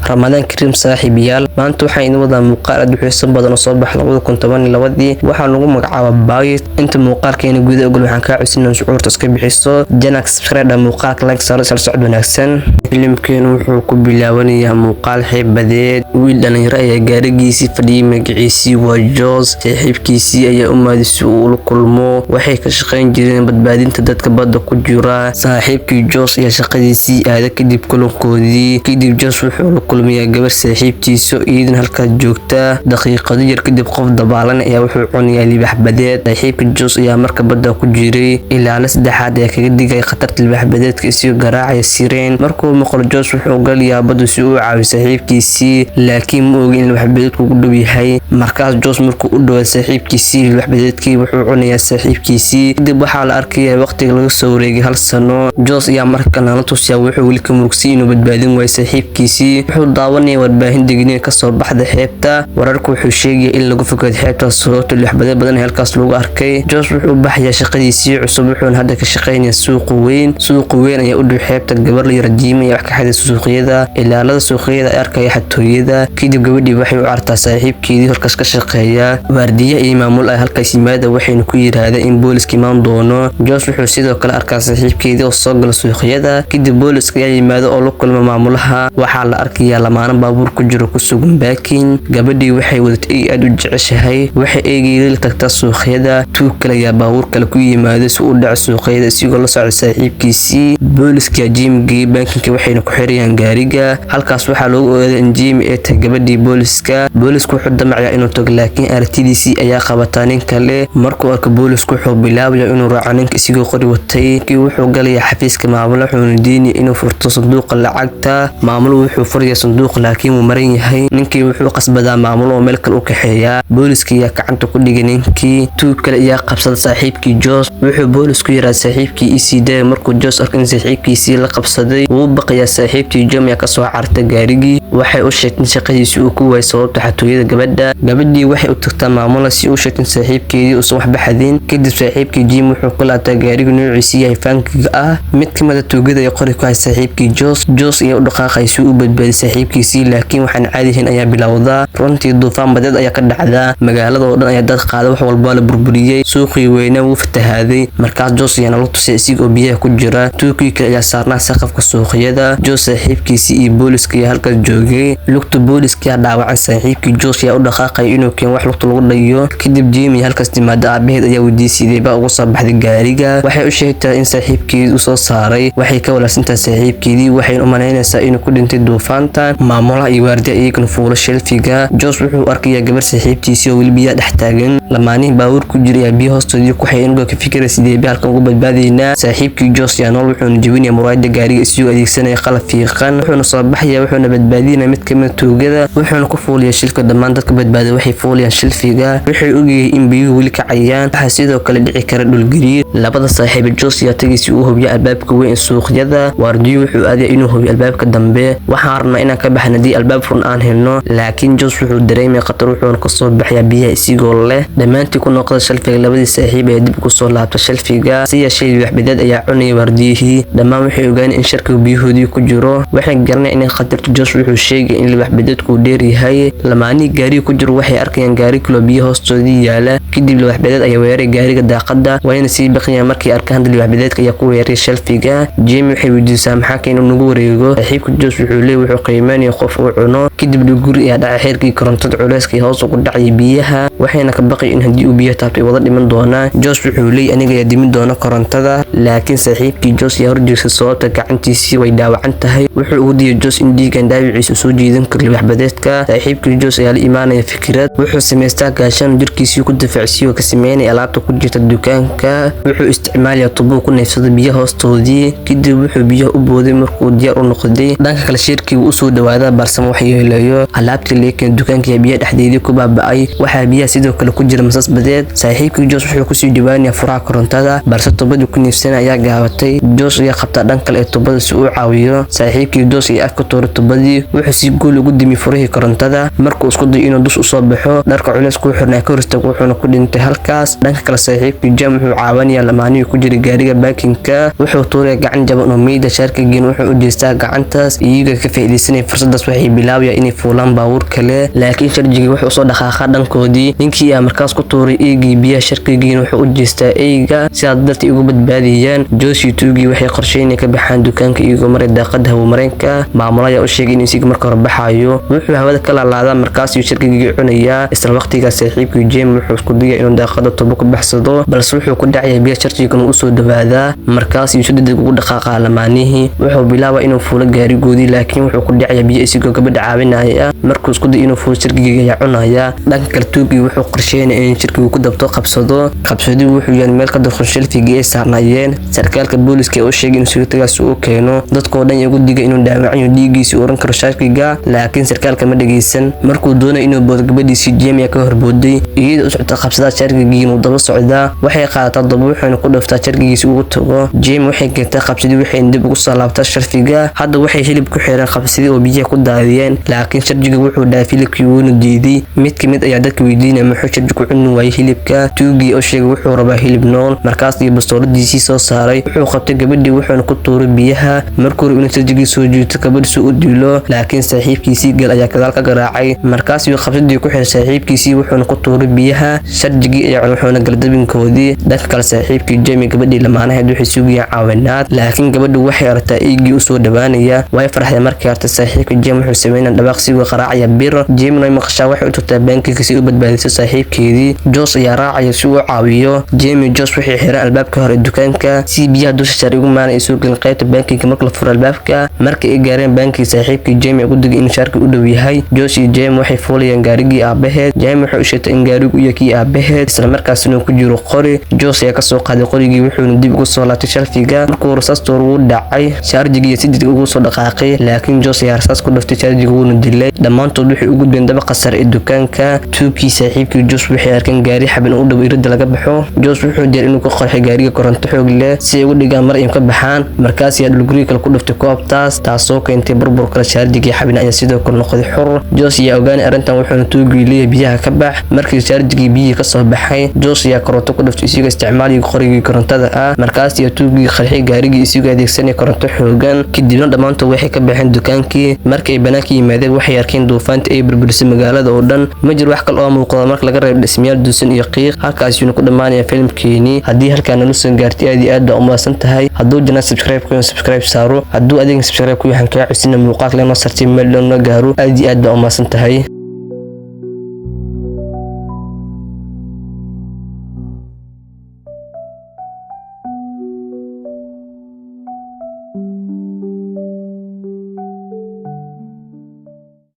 Ramadaan Kariim saaxiibayaal maanta waxaan idin wadaa muuqaal aad u xiiso badan oo soo baxay 2012 waxaan lagu magacaabaa Baayit inta muuqaalkeena guud ogol waxaan ka codsanaa shucuurta iska bixiso janax subscribe muuqaalka like sar socod wanaagsan filimkeenu wuxuu ku bilaabanayaa muuqaal xeebadeed wiil dhalinyaro ayaa gaarigiisii fadhiyay magaciisii waa Joss saaxiibkiisii ayaa u maadis uu la kulmo waxay ka shaqeyn jireen badbaadinta dadka badda ku jira saaxiibkii Joss ayaa shaqadiisii aada kadib kulankoodii kadib Joss wuxuu la kulmay gabar saaxiibtiisa iidan halkaas joogta daqiiqado yar kadib qof dabaalan ayaa wuxuu cunayaa libax badeed saaxiibka Joss ayaa marka badda ku jiray ilaa la saddexaad ayaa kaga digay khatarta libax badeedka isii garaacay sireen markuu maqlo Joss wuxuu galiyaa badda si uu caawiyo saaxiibkiisii laakiin ma oga in libax badeedku u dhow yahay markaas Joss markuu u dhawaado saaxiibkiisii libax badeedkii wuxuu cunayaa saaxiibkiisii kadib waxaa la arkayaa waqtiga laga soo wareegay hal sano Joss ayaa markaa la tusiyaa wuxuu weli ka murugsan inuu badbaadin waayo saaxiibkiisii wuxuu daawanaya warbaahin degniin ka soo baxda xeebta wararku wuxuu sheegay in lagu fogaado xeebta sababtoo libax badeed badan halkaas lagu arkay Joss wuxuu baxaya shaqadiisii cusub wuxuuna hadda ka shaqeynayaa suuq weyn ayaa u dhow xeebta gabar la yar diimay wax ka xadis suuqyada ilaalada suuqyada ay arkaya xatooyada kadib gabadhii waxay u artaa saaxiibkeedii halkaas ka shaqeeya waardiye iyo maamul ay halkaas yimaada waxayna ku yiraahdeen in booliska imaan doono Joss wuxuu sidoo kale arkaa saaxiibkeedii oo soo gala suuqyada kadib booliska ayaa yimaada oo la kulma maamulaha waxaa la arkayaa lamaana baabuur ku jiro ku sugan baakin gabadhii waxay wadatay aad u jeceshahay waxay eegayay tagtaa suuqyada tuug kale ayaa baabuur kale ku yimaada si uu dhac suuqyada isigoo la socdo saaxiibkiisii booliska Jimmy baakinka waxayna ku xirayaan gaariga halkaas waxaa loogu ogaaday in Jimmy ay tahay gabadhii booliska wuxuu damacayaa inuu tago laakiin aragtidiisii ayaa qabataa nin kale markuu arko boolisku wuxuu bilaabayaa inuu raaco ninka isigoo qori watay kii wuxuu galayaa xafiiska maamulaha wuxuuna diinaya inuu furto sanduuqa lacagta maamuluhu wuxuu furayaa sanduuq laakiin wuu maran yahay ninkii wuxuu qasbadaa maamul oo meel kale u kaxeeyaa booliska ayaa gacanta ku dhigay ninkii tuug kale ayaa qabsada saaxiibkii Joss wuxuu boolisku yaraa saaxiibkii isiiday markuu Joss arkay in saaxiibkiisii la qabsaday wuu baqayaa saaxiibtii Jimmy ka soo cartay gaarigii waxay u sheegtay shaqadiisii uu ku waayay sababta xatooyada gabadhii waxay u tagtaa maamulaha si uu sheegtay saaxiibkeedii uusan waxba xadin kadib saaxiibkii Jimmy wuxuu ku laabtay gaariga noociisa yahay fankiga ah mid ka mid ah tuugada ay qori ku hay saaxiibkii Joss ayaa u dhaqaaqay si uu badbaadiyo saaxiibkiisii laakiin waxaan caadi ahayn ayaa bilowda runtii duufaan badeed ayaa ka dhacda magaalada oo dhan ayaa dad qaada wax walba la burburiyay suuqii weynaa wuu fatahaaday markaas Joss ayaa la tusay isigoo biyaha ku jira tuugii kale ayaa saarnaa saqafka suuqyada Joss saaxiibkiisii iyo booliska ayaa halkaas joogay lugta booliska ayaa dhaawacay saaxiibkii Joss ayaa u dhaqaaqay inuu keen wax lugta lagu dhayo kadib Jimmy halkaas timaada aabaheed ayaa weydiisay ba ugu soo baxday gaariga waxay u sheegtay in saaxiibkeedii uu soo saaray waxay ka walaasintaa saaxiibkeedii waxay u maleynaysaa inuu ku dhintay duufaanta maamulaha iyo waardiye iyaguna fuulo shelfiga Joss wuxuu arkayaa gabar saaxiibtiisii oo weli biyaha dhex taagan lamaanihi baabuur ku jiray biyo hoostoodii ku xayeen ka fikirayay sidee halkan ugu badbaadinaa saaxiibkii Joss ayaa nool wuxuuna jebinayaa muraayada gaariga isagoo adeegsanaya qalab fiiqan wuxuuna soo baxayaa wuxuuna badbaadinaa mid ka mid tuugada wuxuuna ku fuuliyaa shilka dhammaan dadka badbaaday waxay fuulayaan shelfiga waxay ogayeen in biyuhu weli kacayaan waxa sidoo kale dhici kara dhul gariir labada saaxiib Joss ayaa tagay si uu hubiyo albaabka weyn suuqyada waardiye wuxuu aaday inuu hubiyo albaabka dambe waxaan rabnaa inaan ka baxno hadii albaab furan aan helno laakiin Joss wuxuu dareemay khatar wuxuuna ka soo baxayaa biyaha isigoo leh dhamaantii ku noqday shelfiga labadii saaxiib ee dib ku soo laabtay shelfiga si yeeshee wax badeed ayaa cunay waardiyihii dhamaan waxay ogaaneen in sharkiga biyahoodii ku jiro waxay garanayeen in khatarta Joss wuxuu sheegay in wax badeedku dheer yahay lamaani gaari ku jiro waxay arkayaan gaari kilo biyo hoostoodii yaala kadib wax badeed ayaa weeray gaariga daaqada wayna sii baqayaan markii arkaan wax badeedka ayaa ku weeray shelfiga Jimmy waxay weydiisay maxaa keen nagu wareego saaxiibka Joss wuxuu leeyahay wuxuu qiimeeyay qof uu cuno kadib guri ayaa dhacay xeerkii korontada culeyska hoos ugu dhacay biyaha waxayna ka baqay in hadii uu biyo taabtay wada dhiman doona Joss wuxuu leeyahay aniga ayaa dimin doona korontada laakiin saaxiibkii Joss ayaa horjeestay sababta gacantiisii way dhaawacan tahay wuxuu ugu diiday Joss in dhiigan dhaawiciisa soo jiidan karo wax badeedka saaxiibkii Joss ayaa la iimaanaya fikrad wuxuu sameystaa gaashaan jirkiisii ku difaaciyo ka sameeyay alaabta ku jirta dukaanka wuxuu isticmaalaya tubo ku neefsado biyaha hoostoodii kadib wuxuu biyaha u booday markuu diyaar u noqday dhanka kale shirkii uu soo dhawaada barsamo wax yeelayo alaabtii leekan dukaanka biyaha dhexdeedii ku baaba'ay waxa biyaha sidoo kale ku jira masas badeed saaxiibkii Joss wuxuu ku sii dhibaanaya furaha korontada balse tubadii ku neefsanay ayaa gaabatay Joss ayaa qabta dhan kale ee tubada si uu caawiyo saaxiibkii Joss ayaa afka tooro tubadii wuxuu si gool ugu dimi furihii korontada markuu isku day inuu dus u soo baxo dharka culays ku xirnaa ka hortag wuxuuna ku ku dhintay halkaas. dhanka kale saaxiibkii Jam wuxuu caawinayaa lamaanihii ku jiray gaariga baakinka, wuxuu tuuray gacan jaban oo meeyda sharkigiin wuxuu u jeestaa gacantaas, iyaga ka faa'iideysanay fursadaas waxay bilaabayaan inay fuulaan baabuur kale, laakiin sharjigii wuxuu soo dhaqaaqaa dhankoodii. ninkii ayaa markaas ku tuuray eegii biyaha sharkigiin wuxuu u jeestaa eeyga si aad dadka ugu badbaadiyaan. Josh iyo Tuugii waxay qorsheynayaan ka baxaan dukaanka iyagoo maray daaqada hawo-mareenka. maamulaha u sheegay in isaga marka hore baxayo, wuxuu hawada ka laalaadaa markaas uu sharkigii cunayaa. isla waqtigaas saaxiibkii Jam wuxuu isku dayaa inuu daaqada tubo ku baxsado, balse wuxuu ku dhacayaa biyaha sharkigan u soo dhawaadaa. markaas uu si degdeg ugu dhaqaaqaa lamaanihii, wuxuu bilaabaa inuu fuulo gaarigoodii, laakiin wuxuu ku dhacayaa biyo isagoo gabadha caawinaya. markuu isku dayo inuu fuulo sharkigii ayaa cunaya. dhanka kale Tuugii wuxuu qorsheynayaa in sharkigu ku dabto qabsadii wuxuu yahay meel ka dursan shelfigii ay saarnaayeen. sarkaalka booliska u sheegay in suurtagaas uu keeno dadkoo dhan ugu digay inuu dhaawacayo dhiigiisa oran karo sharkiga, laakiin sarkaalka ma dhageysan. markuu doonay inuu boodo gabadhiisii Jam ka horbooday, iyada u socota qabsada sharkigii inuu daba socdaa. waxay qaadataa daba wuxuuna ku dhaftaa sharkigiisa ugu tago. Jam waxay keentay qabsadii waxay dib ugu soo laabtaa sharfiga. hadda waxay hilib ku xireen qabsadii oo biyaha ku daadiyeen, laakiin sharkiga wuxuu dhaafay hilibkii wuuna diiday. mid ka mid ayaa dadka weydiinaya muxuu sharkigu ku cuni waayay hilibka. Tuugii oo sheegay wuxuu rabaa hilib nool, markaas iyo bastooladiisii soo saaray. wuxuu qabtay gabadhii wuxuuna ku tuuray biyaha. markuu rabay inuu sharkigii soo jiito gabadhiisa u dilo, laakiin saaxiibkiisii gal ayaa gadaal ka garaacay. markaas iyo qabsadii ku xiray saaxiibkiisii wuxuuna ku tuuray biyaha. sharkigii ayaa wuxuuna galdabinkoodii. dhanka kale saaxiibkii Jam gabadhii lamaanaheed waxay sugayaan caawinaad, laakiin gabadhu waxay aragtaa eegii u soo dhawaanaya. way farxday markii aragtay saaxiibka Jam wuxuu sameynaa dhawaaq sigoo qaraacaya bir. Jam way maqashaa waxay u tagtaa baankii si u badbaadiso saaxiibkeedii. Josh ayaa raacaya si uu caawiyo. Jam iyo Josh waxay xireen albaabka hore dukaanka si biyaha dusha sare ugu maanay soo galin qaybta baankii. marka la furo albaabka markii ay gaareen baankii saaxiibkii Jam ugu digay in sharki u dhow yahay. Josh iyo Jam waxay fuulayaan gaarigii aabaheed. Jam wuxuu u sheegay in gaarigu iyo kii aabaheed isla markaasna ku jiro qori. Josh ayaa ka soo qaaday qorigii wuxuuna dib ugu soo laabtay sharfiga. markuu rasaas uu dhacay sharjigii si degdeg ugu soo dhaqaaqay, laakiin Josh ayaa rasaas ku dhaftay sharjiga wuuna dilay. dhammaantood waxay u gudbeen dabaqa sare ee dukaanka. Tuugii saaxiibkii Josh waxay arkeen gaari xabin u dhow irida laga baxo. Josh wuxuu diyaar inuu ku qarxay gaariga koronto xoog leh si ay ugu dhigaan mar ay ka baxaan. markaas ayaa dhulguriga kale ku dhaftay koobtaas, taasoo keentay burbur kale. sharjigii xabin ayaa sidoo kale noqday xor. Josh ayaa ogaanay arrintan wuxuuna Tuugii leeyahay biyaha ka bax. markii sharjigii biyihii ka soo baxay, Josh ayaa koronto ku dhaftay isagoo isticmaalaya qorigii korontada ah. markaas ayaa Tuugii qarxay gaarigii isagoo adeegsanaya koronto xoogan. kadibna dhammaantood waxay ka baxeen dukaankii. markii ay banaanka yimaadeen waxay arkeen duufaanta ay burburisay magaalada oo dhan. ma jiro wax kale oo muuqda marka laga reebo dhismayaal duusan iyo qiiq. halkaas ayuu ku dhamaanaya filimkeeni. haddii halkaan nala soo gaartay aad iyo aad baa u mahadsan tahay. hadduu jana subscribe saaro, hadduu adeeg subscribe ku yahay kaa cusina muuqaal leh noo sartay meel loo gaaro. aad iyo aad baa u mahadsan tahay.